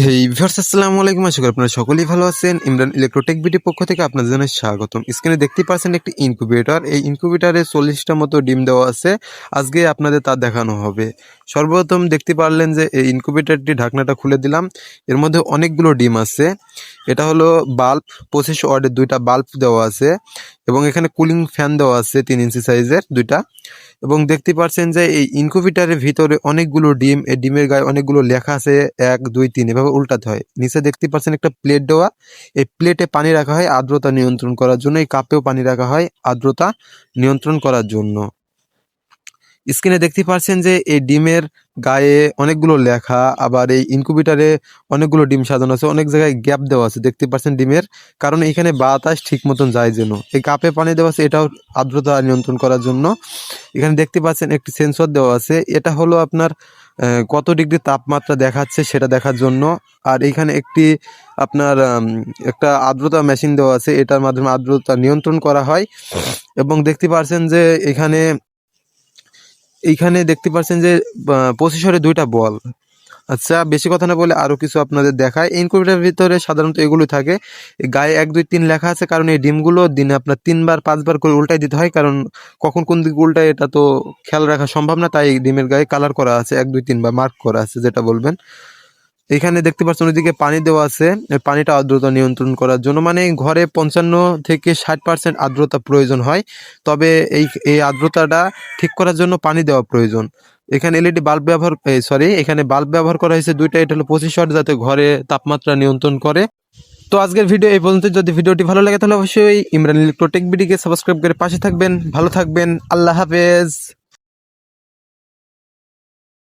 হেই viewers, আসসালামু আলাইকুম। আশা করি আপনারা সকলেই ভালো আছেন। ইমরান ইলেকট্রোটেক বিডি পক্ষ থেকে আপনাদের জানাই স্বাগতম। স্ক্রিনে দেখতে পাচ্ছেন একটি ইনকিউবেটর। এই ইনকিউবেটরে 40টা মতো ডিম দেওয়া আছে। আজকে আপনাদের তা দেখানো হবে। সর্বপ্রথম দেখতে পারলেন যে এই ইনকিউবেটরটি ঢাকনাটা খুলে দিলাম। এর মধ্যে অনেকগুলো ডিম আছে। এটা হলো বাল্ব, 25 ওয়াটের 2টা বাল্ব দেওয়া আছে এবং এখানে কুলিং ফ্যান দেওয়া আছে 3 ইঞ্চি সাইজের 2টা। এবং দেখতে পাচ্ছেন যে এই ইনকিউবেটরের ভিতরে অনেকগুলো ডিম, এই ডিমের গায়ে অনেকগুলো লেখা আছে 1 2 3 এভাবে উল্টাতে হয়। নিচে দেখতে পাচ্ছেন একটা প্লেট দেওয়া, এই প্লেটে পানি রাখা হয় আর্দ্রতা নিয়ন্ত্রণ করার জন্য, এই কাপেও পানি রাখা হয় আর্দ্রতা নিয়ন্ত্রণ করার জন্য। স্ক্রিনে দেখতে পাচ্ছেন যে এই ডিমের গায়ে অনেকগুলো লেখা, আবার এই ইনকিউবেটরে অনেকগুলো ডিম সাজানো আছে, অনেক জায়গায় গ্যাপ দেওয়া আছে দেখতে পাচ্ছেন ডিমের, কারণ এখানে বাতাস ঠিক মতন যায় যেন। এই কাপে পানি দেওয়া আছে, এটাও আর্দ্রতা নিয়ন্ত্রণ করার জন্য। এখানে দেখতে পাচ্ছেন একটি সেন্সর দেওয়া আছে, এটা হলো আপনার কত ডিগ্রি তাপমাত্রা দেখাচ্ছে সেটা দেখার জন্য। আর এইখানে একটি আপনার একটা আর্দ্রতা মেশিন দেওয়া আছে, এটার মাধ্যমে আর্দ্রতা নিয়ন্ত্রণ করা হয়। এবং দেখতে পাচ্ছেন যে এইখানে দেখতে পাচ্ছেন যে প্রসেসরে 2টা বল। আচ্ছা, বেশি কথা না বলে আরো কিছু আপনাদের দেখায়। ইনকিউবেটরের ভিতরে সাধারণত এগুলো থাকে। গায়ে 1 2 3 লেখা আছে, কারণ এই ডিমগুলো দিনে আপনার 3বার 5বার করে উল্টাই দিতে হয়, কারণ কখন কোন দিকে উল্টায় এটা তো খেয়াল রাখা সম্ভব না। তাই ডিমের গায়ে কালার করা আছে 1 2 3 বা মার্ক করা আছে, যেটা বলবেন। এখানে দেখতে পাচ্ছেন ওইদিকে পানি দেওয়া আছে, এই পানিটা আর্দ্রতা নিয়ন্ত্রণ করার জন্য। মানে ঘরে 55 থেকে 60% আর্দ্রতা প্রয়োজন হয়, তবে এই আর্দ্রতাটা ঠিক করার জন্য পানি দেওয়া প্রয়োজন। এখানে এলইডি বাল্ব এখানে বাল্ব ব্যবহার করা হয়েছে 2টা। এটা হলো 25 ওয়াট, যাতে ঘরে তাপমাত্রা নিয়ন্ত্রণ করে। তো আজকের ভিডিও এই পর্যন্ত। যদি ভিডিওটি ভালো লাগে তাহলে অবশ্যই ইমরান ইলেকট্রোটেক বিডিকে সাবস্ক্রাইব করে পাশে থাকবেন। ভালো থাকবেন, আল্লাহ হাফেজ।